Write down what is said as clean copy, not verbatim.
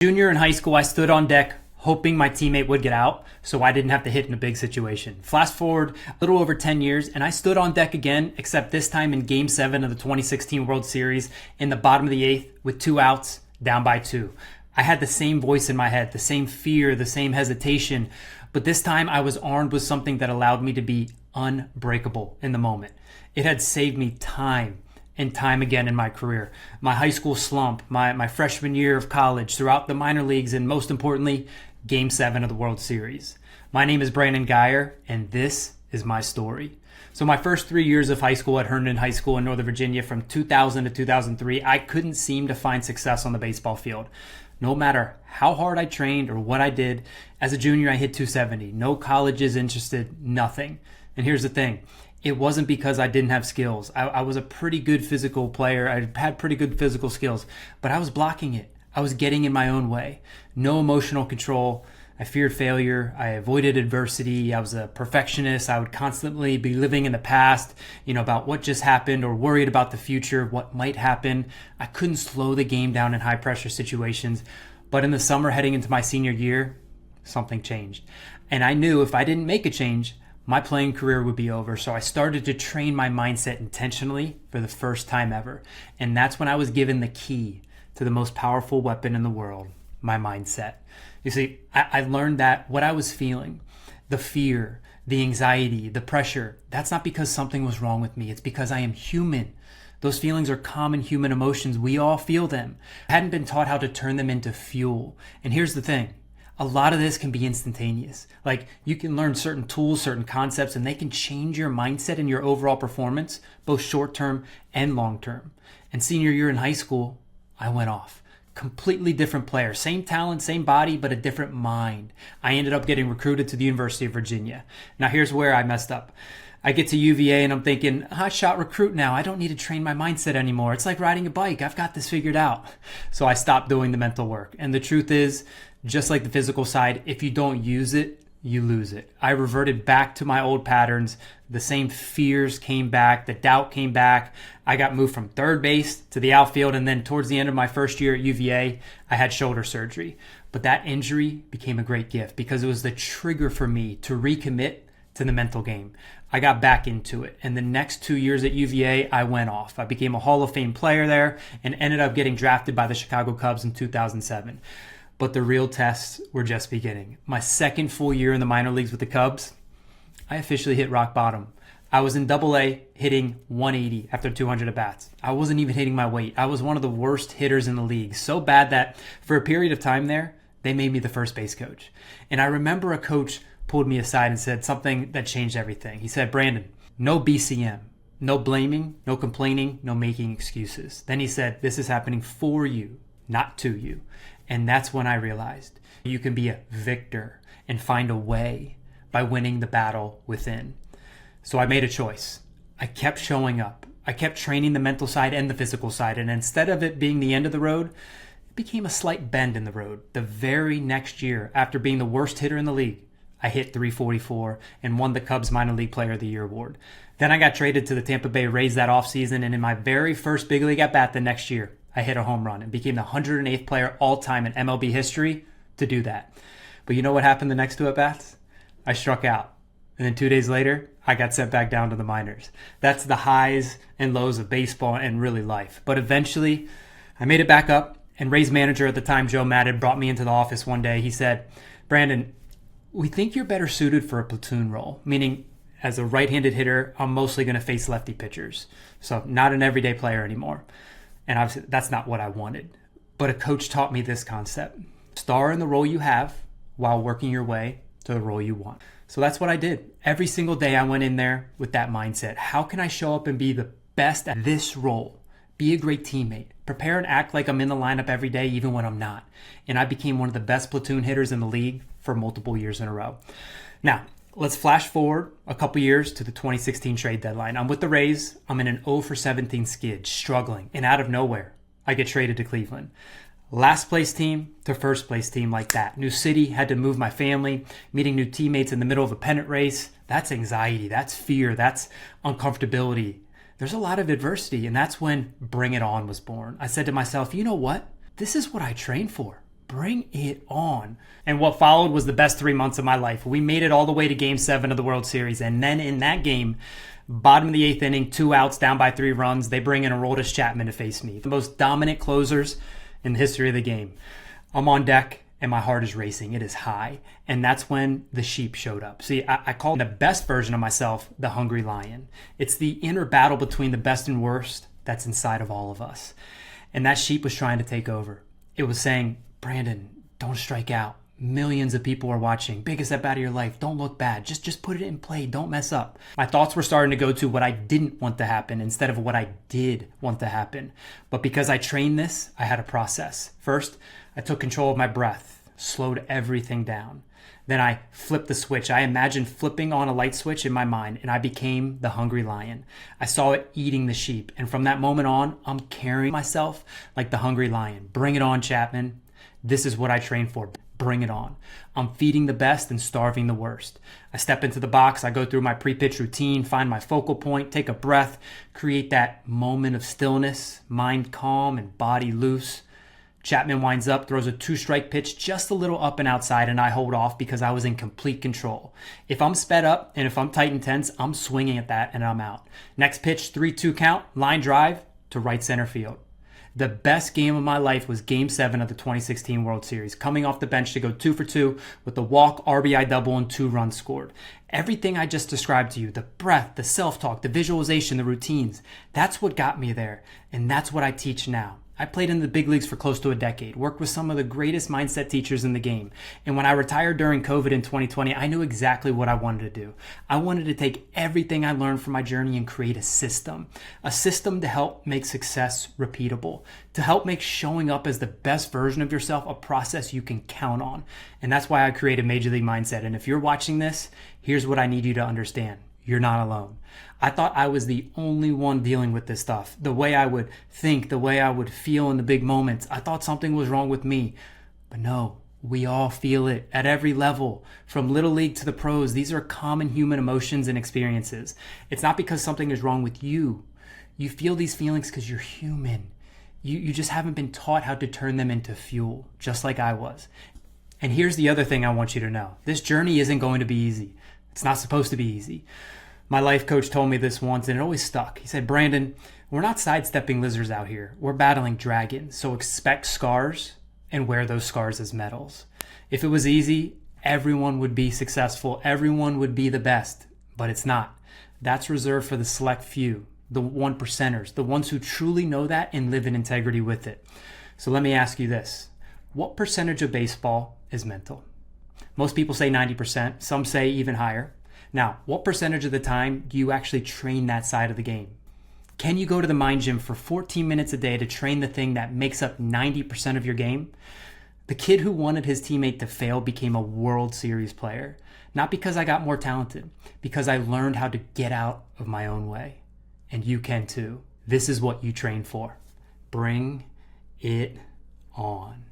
Junior in high school, I stood on deck hoping my teammate would get out so I didn't have to hit in a big situation. Fast forward a little over 10 years, and I stood on deck again, except this time in Game 7 of the 2016 World Series in the bottom of the 8th with 2 outs, down by 2. I had the same voice in my head, the same fear, the same hesitation, but this time I was armed with something that allowed me to be unbreakable in the moment. It had saved me time and time again in my career. My high school slump, my freshman year of college, throughout the minor leagues, and most importantly, Game 7 of the World Series. My name is Brandon Geyer, and this is my story. So my first 3 years of high school at Herndon High School in Northern Virginia, from 2000 to 2003, I couldn't seem to find success on the baseball field. No matter how hard I trained or what I did, as a junior I hit 270. No colleges interested, nothing. And here's the thing. It wasn't because I didn't have skills. I was a pretty good physical player. I had pretty good physical skills, but I was blocking it. I was getting in my own way. No emotional control. I feared failure. I avoided adversity. I was a perfectionist. I would constantly be living in the past, about what just happened, or worried about the future, what might happen. I couldn't slow the game down in high pressure situations. But in the summer heading into my senior year, something changed. And I knew if I didn't make a change, my playing career would be over. So I started to train my mindset intentionally for the first time ever. And that's when I was given the key to the most powerful weapon in the world, my mindset. You see, I learned that what I was feeling, the fear, the anxiety, the pressure, that's not because something was wrong with me. It's because I am human. Those feelings are common human emotions. We all feel them. I hadn't been taught how to turn them into fuel. And here's the thing. A lot of this can be instantaneous. Like, you can learn certain tools, certain concepts, and they can change your mindset and your overall performance, both short-term and long-term. And senior year in high school, I went off. Completely different player. Same talent, same body, but a different mind. I ended up getting recruited to the University of Virginia. Now, here's where I messed up. I get to UVA and I'm thinking, hot shot recruit now. I don't need to train my mindset anymore. It's like riding a bike. I've got this figured out. So I stopped doing the mental work. And the truth is, just like the physical side, if you don't use it, you lose it. I reverted back to my old patterns. The same fears came back. The doubt came back. I got moved from third base to the outfield. And then towards the end of my first year at UVA, I had shoulder surgery. But that injury became a great gift because it was the trigger for me to recommit to the mental game. I got back into it. And the next 2 years at UVA, I went off. I became a Hall of Fame player there and ended up getting drafted by the Chicago Cubs in 2007. But the real tests were just beginning. My second full year in the minor leagues with the Cubs, I officially hit rock bottom. I was in Double-A hitting 180 after 200 at-bats. I wasn't even hitting my weight. I was one of the worst hitters in the league. So bad that for a period of time there, they made me the first base coach. And I remember a coach pulled me aside and said something that changed everything. He said, Brandon, no BCM, no blaming, no complaining, no making excuses. Then he said, this is happening for you, not to you. And that's when I realized you can be a victor and find a way by winning the battle within. So I made a choice. I kept showing up. I kept training the mental side and the physical side. And instead of it being the end of the road, it became a slight bend in the road. The very next year, after being the worst hitter in the league, I hit 344 and won the Cubs Minor League Player of the Year award. Then I got traded to the Tampa Bay Rays that offseason, and in my very first big league at-bat the next year, I hit a home run and became the 108th player all-time in MLB history to do that. But you know what happened the next 2 at-bats? I struck out. And then 2 days later, I got sent back down to the minors. That's the highs and lows of baseball and really life. But eventually, I made it back up, and Rays manager at the time, Joe Maddon, brought me into the office one day. He said, Brandon, we think you're better suited for a platoon role, meaning as a right-handed hitter, I'm mostly going to face lefty pitchers. So not an everyday player anymore. And obviously, that's not what I wanted. But a coach taught me this concept. Star in the role you have while working your way to the role you want. So that's what I did. Every single day I went in there with that mindset. How can I show up and be the best at this role? Be a great teammate. Prepare and act like I'm in the lineup every day, even when I'm not. And I became one of the best platoon hitters in the league for multiple years in a row. Now, let's flash forward a couple years to the 2016 trade deadline. I'm with the Rays. I'm in an 0 for 17 skid, struggling. And out of nowhere, I get traded to Cleveland. Last place team to first place team like that. New city, had to move my family, meeting new teammates in the middle of a pennant race. That's anxiety. That's fear. That's uncomfortability. There's a lot of adversity. And that's when Bring It On was born. I said to myself, you know what? This is what I trained for. bring it on. And what followed was the best 3 months of my life. We made it all the way to Game 7 of the World Series. And then in that game, bottom of the 8th inning, 2 outs, down by 3 runs, they bring in Aroldis Chapman to face me. The most dominant closers in the history of the game. I'm on deck and my heart is racing. It is high. And that's when the sheep showed up. See, I call the best version of myself the hungry lion. It's the inner battle between the best and worst that's inside of all of us. And that sheep was trying to take over. It was saying, Brandon, don't strike out. Millions of people are watching. Biggest at bat of your life. Don't look bad. Just put it in play. Don't mess up. My thoughts were starting to go to what I didn't want to happen instead of what I did want to happen. But because I trained this, I had a process. First, I took control of my breath, slowed everything down. Then I flipped the switch. I imagined flipping on a light switch in my mind, and I became the hungry lion. I saw it eating the sheep. And from that moment on, I'm carrying myself like the hungry lion. Bring it on, Chapman. This is what I trained for. Bring it on. I'm feeding the best and starving the worst. I step into the box. I go through my pre-pitch routine, find my focal point, take a breath, create that moment of stillness, mind calm and body loose. Chapman winds up, throws a 2-strike pitch just a little up and outside, and I hold off because I was in complete control. If I'm sped up and if I'm tight and tense, I'm swinging at that and I'm out. Next pitch, 3-2 count, line drive to right center field. The best game of my life was Game 7 of the 2016 World Series, coming off the bench to go 2 for 2 with the walk, RBI double, and 2 runs scored. Everything I just described to you, the breath, the self-talk, the visualization, the routines, that's what got me there, and that's what I teach now. I played in the big leagues for close to a decade, worked with some of the greatest mindset teachers in the game. And when I retired during COVID in 2020, I knew exactly what I wanted to do. I wanted to take everything I learned from my journey and create a system to help make success repeatable, to help make showing up as the best version of yourself a process you can count on. And that's why I created Major League Mindset. And if you're watching this, here's what I need you to understand. You're not alone. I thought I was the only one dealing with this stuff. The way I would think, the way I would feel in the big moments. I thought something was wrong with me. But no, we all feel it at every level. From little league to the pros, these are common human emotions and experiences. It's not because something is wrong with you. You feel these feelings because you're human. You just haven't been taught how to turn them into fuel, just like I was. And here's the other thing I want you to know. This journey isn't going to be easy. It's not supposed to be easy. My life coach told me this once and it always stuck. He said, Brandon, we're not sidestepping lizards out here. We're battling dragons. So expect scars and wear those scars as medals. If it was easy, everyone would be successful. Everyone would be the best, but it's not. That's reserved for the select few, the 1%ers, the ones who truly know that and live in integrity with it. So let me ask you this. What percentage of baseball is mental? Most people say 90%. Some say even higher. Now, what percentage of the time do you actually train that side of the game? Can you go to the mind gym for 14 minutes a day to train the thing that makes up 90% of your game? The kid who wanted his teammate to fail became a World Series player. Not because I got more talented, because I learned how to get out of my own way. And you can too. This is what you train for. Bring it on.